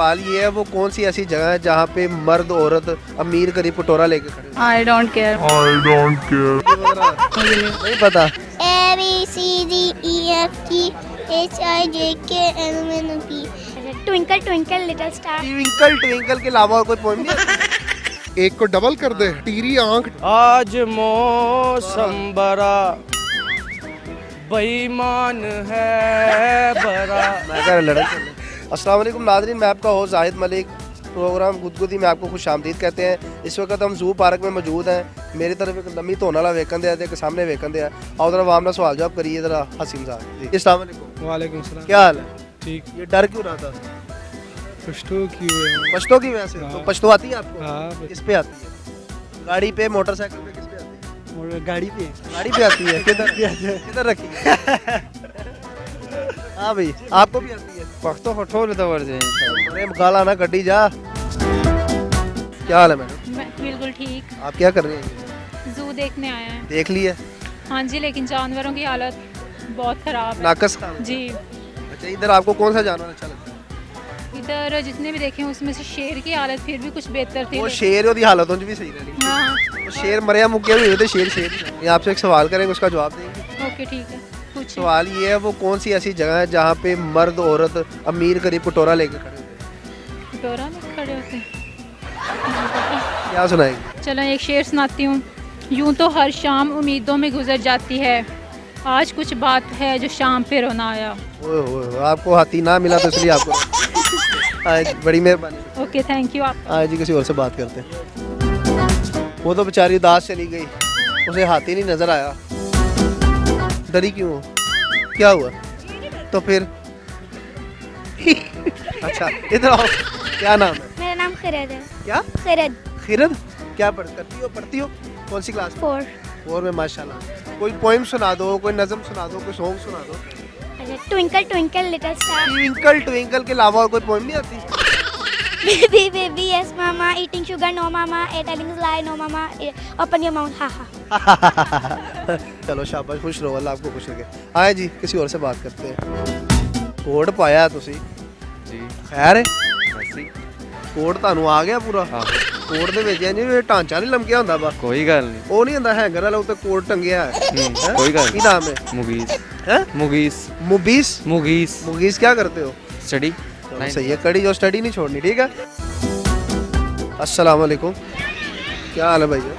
सवाल ये है, वो कौन सी ऐसी जगह है जहाँ पे मर्द औरत अमीर गरीब कटोरा लेके खड़े हैं? I don't care. नहीं पता। A B C D E F G H I J K L M N O P Twinkle twinkle little star twinkle twinkle के अलावा और कोई पोएम नहीं है? एक को डबल कर दे, टीरी आंख। आज मौसम बड़ा बेईमान है बड़ा। मैं कह रहा अस्सलाम वालेकुम नाज़रीन, मैं आपका होस्ट जाहिद मलिक। प्रोग्राम गुदगुदी में आपको खुश आमदीद कहते हैं। इस वक्त हम जू पार्क में मौजूद हैं। मेरी तरफ एक लम्बी धोने वाला वेकन है, एक सामने वेकन है। और जरा वामना सवाल जवाब करिए जरा हसीम साहब जी। अस्सलाम वालेकुम। वालेकुम सलाम। क्या हाल है? ठीक। ये डर क्यों रहा था? पश्तो की पश्तो की वजह से? तो हाँ। पश्तो आती है आपको? हाँ। किस पे आती है? गाड़ी पे, मोटरसाइकिल पे, किस पे आती है? गाड़ी पे गाड़ी पे आती है। किधर रखी है? हाँ भाई, आपको भी आती है? पख्तो हठोल दवर जे अरे गाला ना गड्डी जा। क्या हाल है मैडम? बिल्कुल ठीक। आप क्या कर रहे हैं? जू देखने आए हैं। देख लिए? हाँ जी, लेकिन जानवरों की हालत बहुत खराब है नाकस खान। जी। अच्छा, इधर आपको कौन सा जानवर अच्छा लगता है? इधर जितने भी देखे हैं उसमें से शेर की हालत फिर भी कुछ बेहतर थी। वो शेर की हालत होनी भी सही रही। हाँ, वो शेर मरिया मुक्के हुए थे। शेर ये आपसे एक सवाल करेंगे, उसका जवाब देंगे। ओके ठीक है, पूछिए। सवाल ये है, वो कौन सी ऐसी जगह है जहाँ पे मर्द औरत अमीर गरीब कटोरा लेके खड़े होते हैं? कटोरा में खड़े होते हैं। क्या सुनाएंगे? चलो एक शेर सुनाती हूँ। यूं तो हर शाम उम्मीदों में गुजर जाती है, आज कुछ बात है जो शाम पे रोना आया। ओए ओए, आपको हाथी ना मिला तो इसलिए आपको आज बड़ी मेहरबानी। Okay thank you. आप आज जी किसी और से बात करते हैं। वो तो बेचारी उदास चली गई, उसे हाथी नहीं नजर आया। डरी क्यों हो? क्या हुआ? तो फिर अच्छा इधर आओ। क्या नाम है? मेरा नाम खिरद है। क्या? खिरद खिरद। क्या पढ़ती हो? कौन सी क्लास? 4 4 में। माशाल्लाह। कोई पोएम सुना दो, कोई नज़म सुना दो, कोई सॉन्ग सुना दो। Twinkle twinkle little star twinkle twinkle के अलावा और कोई पोएम नहीं आती? Baby baby yes mama eating sugar no mama telling lie no mama open your mouth ha ha चलो शाबाश, खुश रहो, अल्लाह आपको खुश रखे। आए जी किसी और से बात करते हैं। कोड पाया तुसी जी खैर है? वैसी कोड ਤੁਹਾਨੂੰ ਆ ਗਿਆ ਪੂਰਾ? हाँ ਕੋਡ ਦੇ ਵਿੱਚ ਇਹ ਢਾਂਚਾ ਨਹੀਂ ਲਮਕਿਆ ਹੁੰਦਾ ਬਾ? कोई गल नहीं। ਉਹ ਨਹੀਂ ਹੁੰਦਾ ਹੈਂਗਰ ਵਾਲਾ ਉੱਤੇ ਕੋਡ ਟੰਗਿਆ ਹੈ। हैं? कोई गल ਕੀ ਨਾਮ है? मुगीस हैं? मुगीस मुबीस। मुगीस मुगीस क्या करते हो? स्टडी चलो सही है, कड़ी जो स्टडी नहीं छोड़नी, ठीक है। अस्सलाम वालेकुम। क्या हाल है भैया?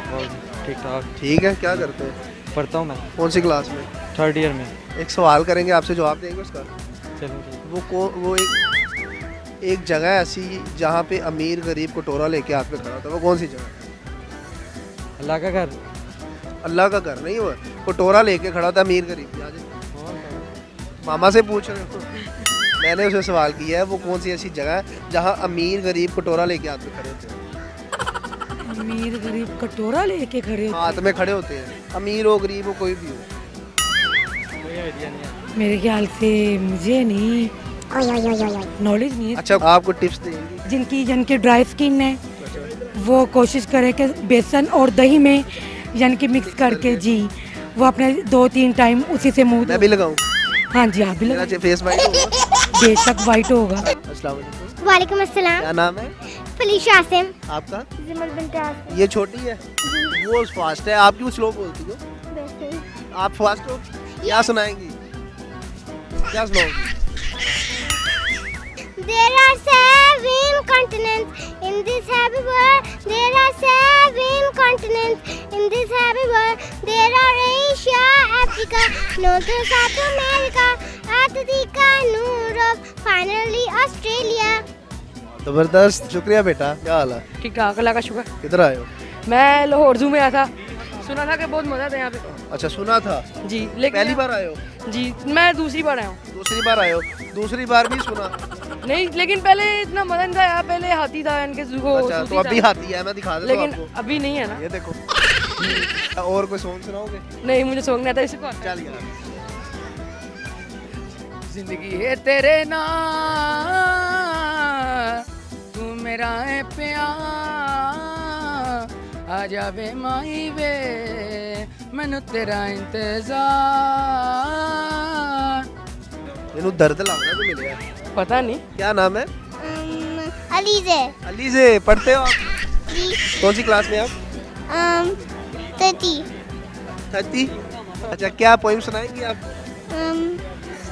ठीक ठाक। ठीक है। क्या करते हैं? पढ़ता हूँ मैं कौन सी क्लास में? 3rd ईयर में। एक सवाल करेंगे, आपसे जवाब देंगे उसका। चलो वो एक जगह है ऐसी जहाँ पे अमीर गरीब कटोरा लेके हाथ में खड़ा होता है, वो कौन सी जगह है? अल्लाह का घर। अल्लाह का घर नहीं, वो कटोरा लेके खड़ा होता है अमीर गरीब। याद मामा से पूछ रहे हो? मैंने उसे सवाल किया है, वो कौन सी ऐसी जगह है जहाँ अमीर गरीब कटोरा लेके हाथ में खड़े होते हैं? अमीर गरीब कटोरा लेके खड़े होते हाथ में खड़े होते हैं, अमीर हो गरीब हो कोई भी हो। कोई आइडिया नहीं है। मेरे ख्याल से मुझे नहीं नॉलेज नहीं है। अच्छा, आपको टिप्स देंगी? जिनकी ड्राई स्किन है वो कोशिश करे कि बेसन और दही में कि मिक्स करके जी वो अपने 2-3 टाइम उसी से मुंह मैं भी लगाऊं? हाँ जी आप भी मेरा लगा, फेस वाइट होगा। बेशक वाइट होगा। अस्सलाम वालेकुम। वालेकुम अस्सलाम क्या नाम है फलीशा आसिम आपका? जिमल बिनत आसिम ये छोटी है, वो फास्ट है, आप क्यों स्लो बोलती हो? वैसे ही। आप फास्ट हो। क्या सुनाएंगी? क्या सुनाओगी? There are 7 continents in this happy world. There are 7 continents in this happy world. There are Asia, Africa, North and South America, Antarctica, Europe, finally Australia. जबरदस्त, शुक्रिया बेटा। क्या हाल है? ठीक ठाक, अल्लाह का शुक्र। किधर आए हो? मैं लाहौर जू में आया था, सुना था कि बहुत मजा था यहाँ पे। अच्छा, सुना था। जी लेकिन पहली बार आए हो? जी मैं दूसरी बार आया हूँ। दूसरी बार आए हो? दूसरी बार भी सुना? नहीं लेकिन पहले इतना मजा नहीं था यहाँ, पहले हाथी था इनके जू को। अच्छा, तो अभी हाथी है, मैं दिखा देता हूँ लेकिन आपको। अभी नहीं है ना। ये देखो। और कोई सॉन्ग सुनाओगे? नहीं मुझे सॉन्ग नहीं आता इसको। चल यार। जिंदगी है तेरे नाम, तू मेरा है प्यार, आ जावे माही वे मैनू तेरा इंतजार। इन्हों दर्द लगना तो मिले। पता नहीं क्या नाम है? अलीजे अली से पढ़ते हो आप? जी कौन सी क्लास में आप? 30 30? अच्छा, क्या पोइम सुनाएंगी आप?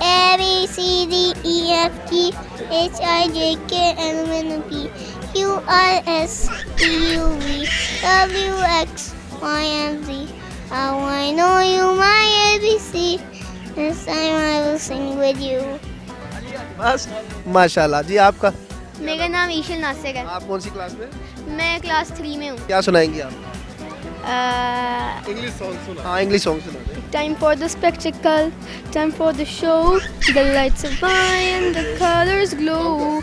A B C D E F G H I J K L M N P Q R S T U V W X Y and Z. How I know you my ABC. This time I will sing with you. बस माशाल्लाह जी। आपका? मेरा नाम ईशल नासिर है। आप कौन सी class में? मैं क्लास 3 में हूँ। क्या सुनाएंगी आप? इंग्लिश सॉन्ग सुना दें। Time for the spectacle, time for the show. The lights are high and the colors glow.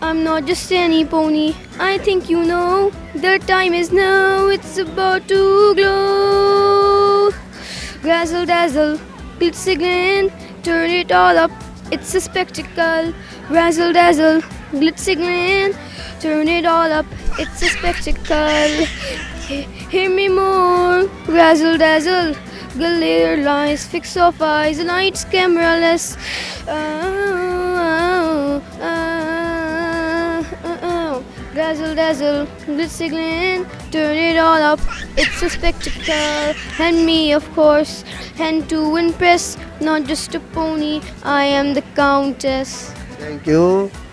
I'm not just any pony, I think you know. The time is now, it's about to glow. Razzle dazzle, glitzy glint, turn it all up, it's a spectacle. Razzle dazzle, glitzy glint, turn it all up, it's a spectacle. Hear me more, razzle dazzle, glitter lights, fix off eyes, lights, camera less. Razzle dazzle, glitzy glint, turn it all up, it's a spectacle. And me, of course, and to impress, not just a pony, I am the countess. Thank you,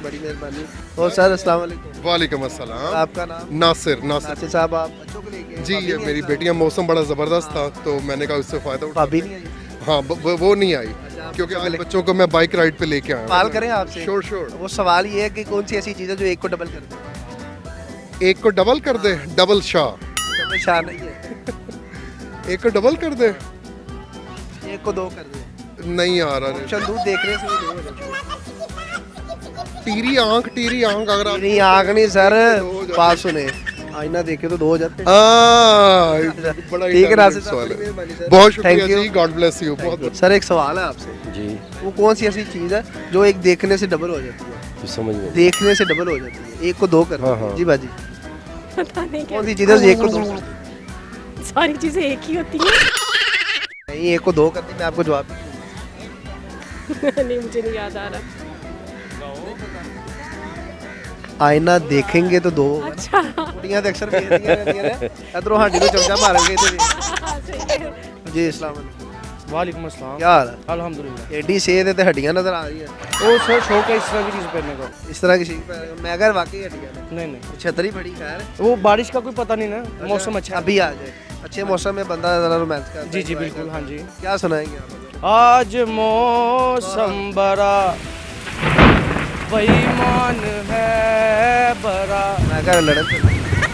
बड़ी मेहरबानी। और sir अस्सलाम वालेकुम। वालेकुम अस्सलाम। आपका नाम? नासिर। नासिर साहब, आप बच्चों को लेके? जी, ये मेरी बेटियां, मौसम बड़ा ज़बरदस्त था तो मैंने कहा उससे फ़ायदा उठा। भाभी नहीं आई? हाँ, वो नहीं आई क्योंकि आज बच्चों को मैं बाइक राइड पे लेके आया। सवाल करें आपसे? श्योर। वो सवाल ये है कि कौन सी ऐसी चीज़ है जो एक को डबल कर दे? एक को डबल कर दे, डबल शाह। डबल शाह नहीं है। एक को डबल कर दे, एक को दो कर दे। नहीं आ रहा। ऑप्शन दो, देखने से ही दो। टीरी आंख अगर आप नहीं, आग नहीं सर, बात सुने, आईना देखे तो दो हो जाते हैं। बड़ा ठीक है नासिर साहब, सवाल बड़ी है। मेहरबानी सर। बहुत शुक्रिया Thank you। जी, गॉड ब्लेस यू। बहुत सर एक सवाल है आपसे जी, वो कौन सी ऐसी चीज़ है जो एक देखने से डबल हो जाती है? कुछ समझ में देखने से डबल हो जाती है, एक को दो कर हाँ, हाँ। जी बाजी। पता नहीं कौन सी चीज़ है जो एक को दो कर? सारी चीज़ें एक ही होती हैं। नहीं, एक को दो करती, मैं आपको जवाब नहीं, मुझे नहीं याद आ रहा। आईना देखेंगे तो दो। अच्छा, कुड़ियां तो अक्सर भेजदियां रहंदियां ने, इधरों हांडी को चमचा मारेंगे इधर। जी अस्सलाम वालेकुम। वालेकुम अस्सलाम। क्या हाल है? अल्हम्दुलिल्लाह। एडी सेहत है तो हड्डियां नजर आ रही हैं। वो सर शौक है इस तरह की चीज़ पहनने का। इस तरह की चीज पर मैं अगर वाकई हड्डियां ने नहीं नहीं, छतरी पड़ी खैर, वो बारिश का कोई पता नहीं ना, मौसम अच्छा है। अभी आ जाए, अच्छे मौसम में बंदा जरा रोमांस करता है। जी जी बिल्कुल, हाँ जी। क्या सुनाएंगे आप? आज मौसम बड़ा बेईमान है, बड़ा मैं कह लड़न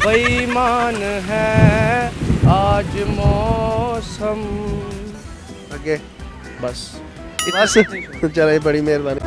बेईमान है आज मौसम। आगे बस बस चलो, बड़ी मेहरबानी।